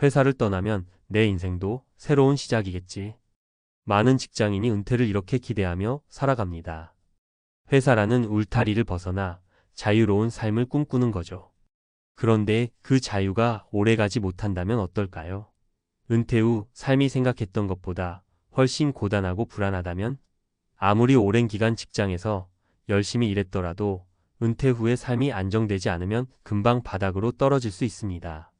회사를 떠나면 내 인생도 새로운 시작이겠지. 많은 직장인이 은퇴를 이렇게 기대하며 살아갑니다. 회사라는 울타리를 벗어나 자유로운 삶을 꿈꾸는 거죠. 그런데 그 자유가 오래가지 못한다면 어떨까요? 은퇴 후 삶이 생각했던 것보다 훨씬 고단하고 불안하다면? 아무리 오랜 기간 직장에서 열심히 일했더라도 은퇴 후의 삶이 안정되지 않으면 금방 바닥으로 떨어질 수 있습니다.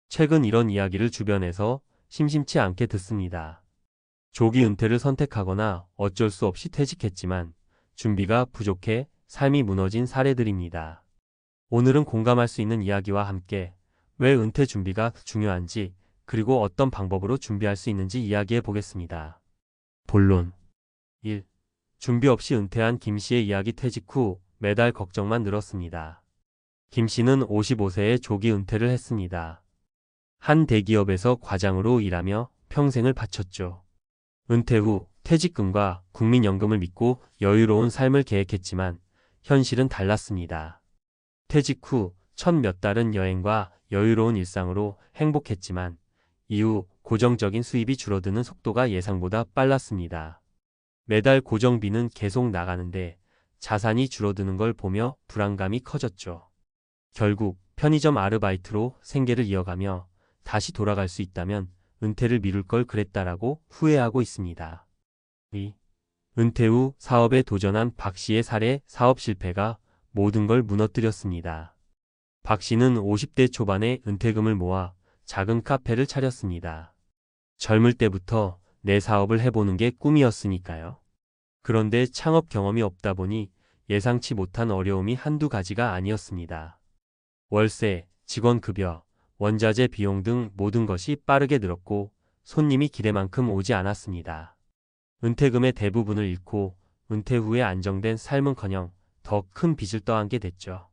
최근 이런 이야기를 주변에서 심심치 않게 듣습니다. 조기 은퇴를 선택하거나 어쩔 수 없이 퇴직했지만 준비가 부족해 삶이 무너진 사례들입니다. 오늘은 공감할 수 있는 이야기와 함께 왜 은퇴 준비가 중요한지, 그리고 어떤 방법으로 준비할 수 있는지 이야기해 보겠습니다. 본론 1. 준비 없이 은퇴한 김 씨의 이야기. 퇴직 후 매달 걱정만 늘었습니다. 김 씨는 55세에 조기 은퇴를 했습니다. 한 대기업에서 과장으로 일하며 평생을 바쳤죠. 은퇴 후 퇴직금과 국민연금을 믿고 여유로운 삶을 계획했지만 현실은 달랐습니다. 퇴직 후 첫 몇 달은 여행과 여유로운 일상으로 행복했지만 이후 고정적인 수입이 줄어드는 속도가 예상보다 빨랐습니다. 매달 고정비는 계속 나가는데 자산이 줄어드는 걸 보며 불안감이 커졌죠. 결국 편의점 아르바이트로 생계를 이어가며 다시 돌아갈 수 있다면 은퇴를 미룰 걸 그랬다라고 후회하고 있습니다. 2. 은퇴 후 사업에 도전한 박 씨의 사례. 사업 실패가 모든 걸 무너뜨렸습니다. 박 씨는 50대 초반에 은퇴금을 모아 작은 카페를 차렸습니다. 젊을 때부터 내 사업을 해보는 게 꿈이었으니까요. 그런데 창업 경험이 없다 보니 예상치 못한 어려움이 한두 가지가 아니었습니다. 월세, 직원급여, 원자재 비용 등 모든 것이 빠르게 늘었고 손님이 기대만큼 오지 않았습니다. 은퇴금의 대부분을 잃고 은퇴 후에 안정된 삶은커녕 더 큰 빚을 떠안게 됐죠.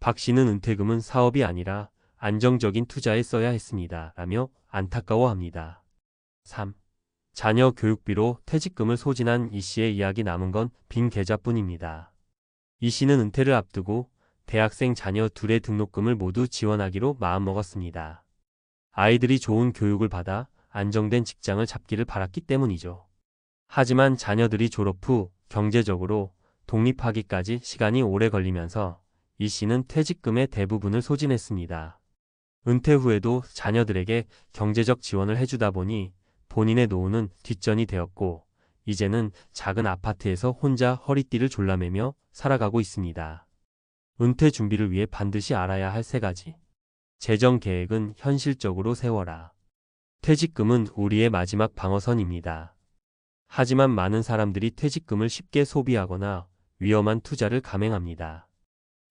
박 씨는 은퇴금은 사업이 아니라 안정적인 투자에 써야 했습니다. 라며 안타까워합니다. 3. 자녀 교육비로 퇴직금을 소진한 이 씨의 이야기. 남은 건 빈 계좌뿐입니다. 이 씨는 은퇴를 앞두고 대학생 자녀 둘의 등록금을 모두 지원하기로 마음먹었습니다. 아이들이 좋은 교육을 받아 안정된 직장을 잡기를 바랐기 때문이죠. 하지만 자녀들이 졸업 후 경제적으로 독립하기까지 시간이 오래 걸리면서 이 씨는 퇴직금의 대부분을 소진했습니다. 은퇴 후에도 자녀들에게 경제적 지원을 해주다 보니 본인의 노후는 뒷전이 되었고 이제는 작은 아파트에서 혼자 허리띠를 졸라매며 살아가고 있습니다. 은퇴 준비를 위해 반드시 알아야 할 3가지. 재정 계획은 현실적으로 세워라. 퇴직금은 우리의 마지막 방어선입니다. 하지만 많은 사람들이 퇴직금을 쉽게 소비하거나 위험한 투자를 감행합니다.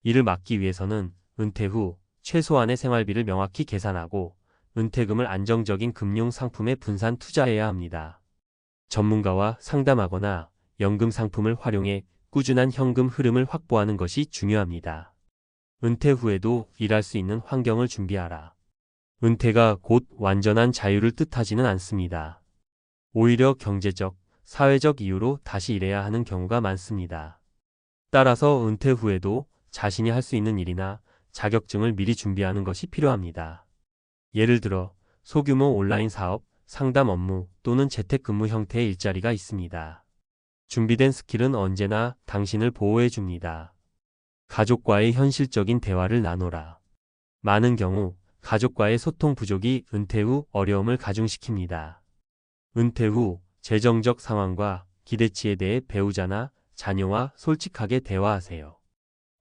이를 막기 위해서는 은퇴 후 최소한의 생활비를 명확히 계산하고 은퇴금을 안정적인 금융 상품에 분산 투자해야 합니다. 전문가와 상담하거나 연금 상품을 활용해 꾸준한 현금 흐름을 확보하는 것이 중요합니다. 은퇴 후에도 일할 수 있는 환경을 준비하라. 은퇴가 곧 완전한 자유를 뜻하지는 않습니다. 오히려 경제적, 사회적 이유로 다시 일해야 하는 경우가 많습니다. 따라서 은퇴 후에도 자신이 할 수 있는 일이나 자격증을 미리 준비하는 것이 필요합니다. 예를 들어 소규모 온라인 사업, 상담 업무 또는 재택근무 형태의 일자리가 있습니다. 준비된 스킬은 언제나 당신을 보호해 줍니다. 가족과의 현실적인 대화를 나눠라. 많은 경우 가족과의 소통 부족이 은퇴 후 어려움을 가중시킵니다. 은퇴 후 재정적 상황과 기대치에 대해 배우자나 자녀와 솔직하게 대화하세요.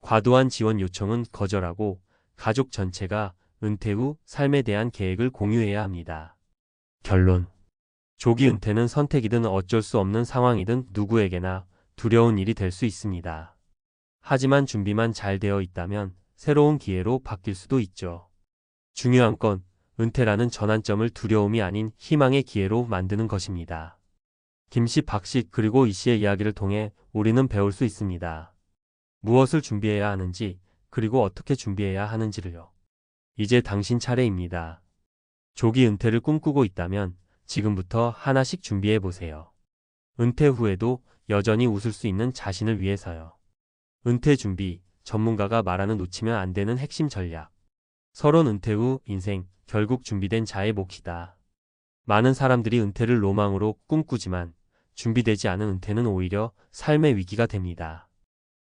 과도한 지원 요청은 거절하고 가족 전체가 은퇴 후 삶에 대한 계획을 공유해야 합니다. 결론. 조기 은퇴는 선택이든 어쩔 수 없는 상황이든 누구에게나 두려운 일이 될 수 있습니다. 하지만 준비만 잘 되어 있다면 새로운 기회로 바뀔 수도 있죠. 중요한 건 은퇴라는 전환점을 두려움이 아닌 희망의 기회로 만드는 것입니다. 김 씨, 박 씨 그리고 이 씨의 이야기를 통해 우리는 배울 수 있습니다. 무엇을 준비해야 하는지, 그리고 어떻게 준비해야 하는지를요. 이제 당신 차례입니다. 조기 은퇴를 꿈꾸고 있다면 지금부터 하나씩 준비해 보세요. 은퇴 후에도 여전히 웃을 수 있는 자신을 위해서요. 은퇴 준비, 전문가가 말하는 놓치면 안 되는 핵심 전략. 서론 은퇴 후 인생, 결국 준비된 자의 몫이다. 많은 사람들이 은퇴를 로망으로 꿈꾸지만 준비되지 않은 은퇴는 오히려 삶의 위기가 됩니다.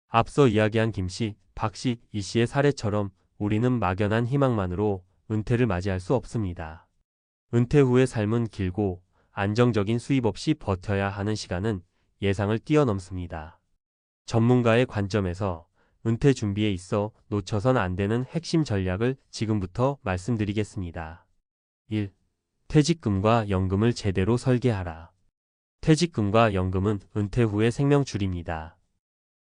앞서 이야기한 김 씨, 박 씨, 이 씨의 사례처럼 우리는 막연한 희망만으로 은퇴를 맞이할 수 없습니다. 은퇴 후의 삶은 길고 안정적인 수입 없이 버텨야 하는 시간은 예상을 뛰어넘습니다. 전문가의 관점에서 은퇴 준비에 있어 놓쳐선 안 되는 핵심 전략을 지금부터 말씀드리겠습니다. 1. 퇴직금과 연금을 제대로 설계하라. 퇴직금과 연금은 은퇴 후의 생명줄입니다.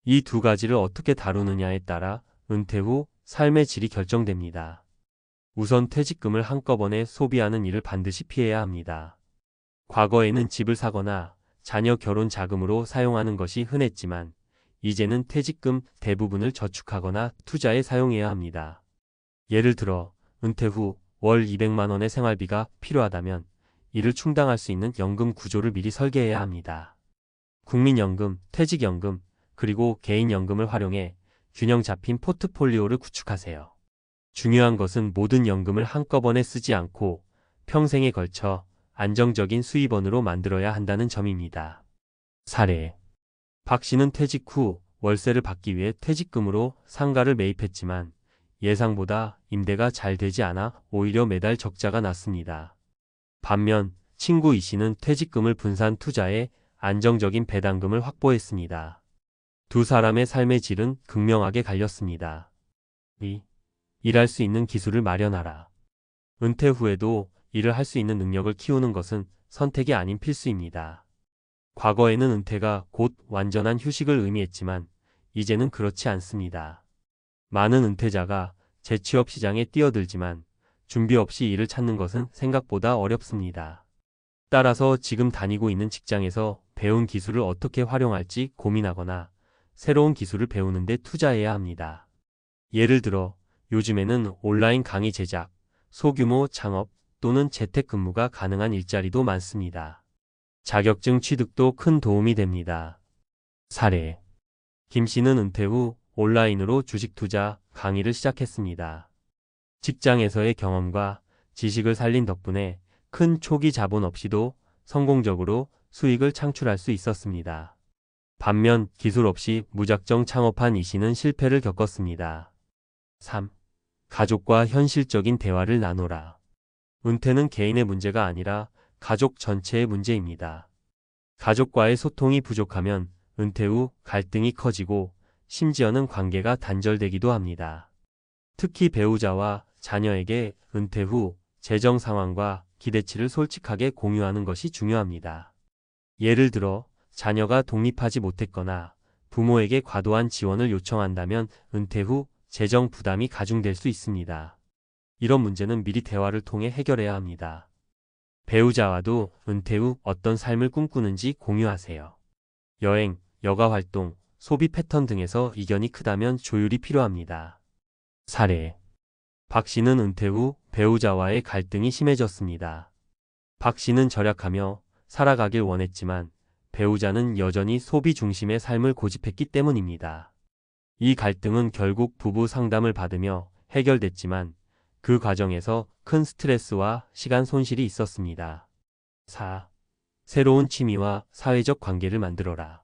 이 두 가지를 어떻게 다루느냐에 따라 은퇴 후 삶의 질이 결정됩니다. 우선 퇴직금을 한꺼번에 소비하는 일을 반드시 피해야 합니다. 과거에는 집을 사거나 자녀 결혼 자금으로 사용하는 것이 흔했지만 이제는 퇴직금 대부분을 저축하거나 투자에 사용해야 합니다. 예를 들어 은퇴 후 월 200만 원의 생활비가 필요하다면 이를 충당할 수 있는 연금 구조를 미리 설계해야 합니다. 국민연금, 퇴직연금, 그리고 개인연금을 활용해 균형 잡힌 포트폴리오를 구축하세요. 중요한 것은 모든 연금을 한꺼번에 쓰지 않고 평생에 걸쳐 안정적인 수입원으로 만들어야 한다는 점입니다. 사례. 박 씨는 퇴직 후 월세를 받기 위해 퇴직금으로 상가를 매입했지만 예상보다 임대가 잘 되지 않아 오히려 매달 적자가 났습니다. 반면 친구 이 씨는 퇴직금을 분산 투자해 안정적인 배당금을 확보했습니다. 두 사람의 삶의 질은 극명하게 갈렸습니다. 2. 일할 수 있는 기술을 마련하라. 은퇴 후에도 일을 할 수 있는 능력을 키우는 것은 선택이 아닌 필수입니다. 과거에는 은퇴가 곧 완전한 휴식을 의미했지만 이제는 그렇지 않습니다. 많은 은퇴자가 재취업 시장에 뛰어들지만 준비 없이 일을 찾는 것은 생각보다 어렵습니다. 따라서 지금 다니고 있는 직장에서 배운 기술을 어떻게 활용할지 고민하거나 새로운 기술을 배우는 데 투자해야 합니다. 예를 들어 요즘에는 온라인 강의 제작, 소규모 창업 또는 재택근무가 가능한 일자리도 많습니다. 자격증 취득도 큰 도움이 됩니다. 사례. 김 씨는 은퇴 후 온라인으로 주식 투자 강의를 시작했습니다. 직장에서의 경험과 지식을 살린 덕분에 큰 초기 자본 없이도 성공적으로 수익을 창출할 수 있었습니다. 반면 기술 없이 무작정 창업한 이 씨는 실패를 겪었습니다. 3. 가족과 현실적인 대화를 나누라. 은퇴는 개인의 문제가 아니라 가족 전체의 문제입니다. 가족과의 소통이 부족하면 은퇴 후 갈등이 커지고 심지어는 관계가 단절되기도 합니다. 특히 배우자와 자녀에게 은퇴 후 재정 상황과 기대치를 솔직하게 공유하는 것이 중요합니다. 예를 들어 자녀가 독립하지 못했거나 부모에게 과도한 지원을 요청한다면 은퇴 후 재정 부담이 가중될 수 있습니다. 이런 문제는 미리 대화를 통해 해결해야 합니다. 배우자와도 은퇴 후 어떤 삶을 꿈꾸는지 공유하세요. 여행, 여가 활동, 소비 패턴 등에서 이견이 크다면 조율이 필요합니다. 사례. 박 씨는 은퇴 후 배우자와의 갈등이 심해졌습니다. 박 씨는 절약하며 살아가길 원했지만 배우자는 여전히 소비 중심의 삶을 고집했기 때문입니다. 이 갈등은 결국 부부 상담을 받으며 해결됐지만 그 과정에서 큰 스트레스와 시간 손실이 있었습니다. 4. 새로운 취미와 사회적 관계를 만들어라.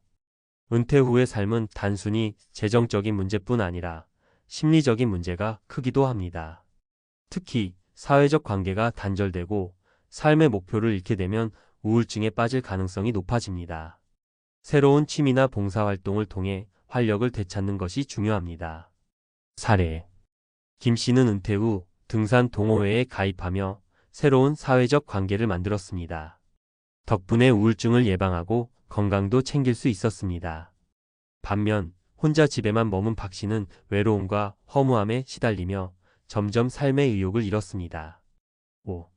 은퇴 후의 삶은 단순히 재정적인 문제뿐 아니라 심리적인 문제가 크기도 합니다. 특히 사회적 관계가 단절되고 삶의 목표를 잃게 되면 우울증에 빠질 가능성이 높아집니다. 새로운 취미나 봉사활동을 통해 활력을 되찾는 것이 중요합니다. 사례. 김 씨는 은퇴 후 등산 동호회에 가입하며 새로운 사회적 관계를 만들었습니다. 덕분에 우울증을 예방하고 건강도 챙길 수 있었습니다. 반면 혼자 집에만 머문 박 씨는 외로움과 허무함에 시달리며 점점 삶의 의욕을 잃었습니다. 5.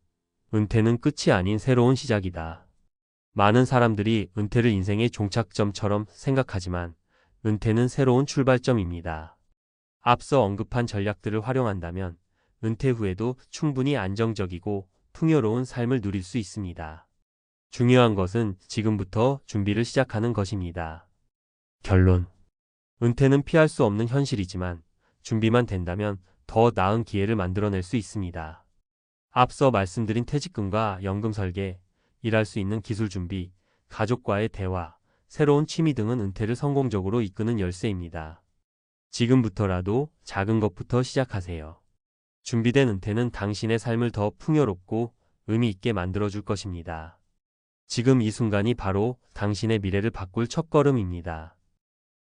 은퇴는 끝이 아닌 새로운 시작이다. 많은 사람들이 은퇴를 인생의 종착점처럼 생각하지만 은퇴는 새로운 출발점입니다. 앞서 언급한 전략들을 활용한다면 은퇴 후에도 충분히 안정적이고 풍요로운 삶을 누릴 수 있습니다. 중요한 것은 지금부터 준비를 시작하는 것입니다. 결론. 은퇴는 피할 수 없는 현실이지만 준비만 된다면 더 나은 기회를 만들어낼 수 있습니다. 앞서 말씀드린 퇴직금과 연금 설계, 일할 수 있는 기술 준비, 가족과의 대화, 새로운 취미 등은 은퇴를 성공적으로 이끄는 열쇠입니다. 지금부터라도 작은 것부터 시작하세요. 준비된 은퇴는 당신의 삶을 더 풍요롭고 의미 있게 만들어줄 것입니다. 지금 이 순간이 바로 당신의 미래를 바꿀 첫걸음입니다.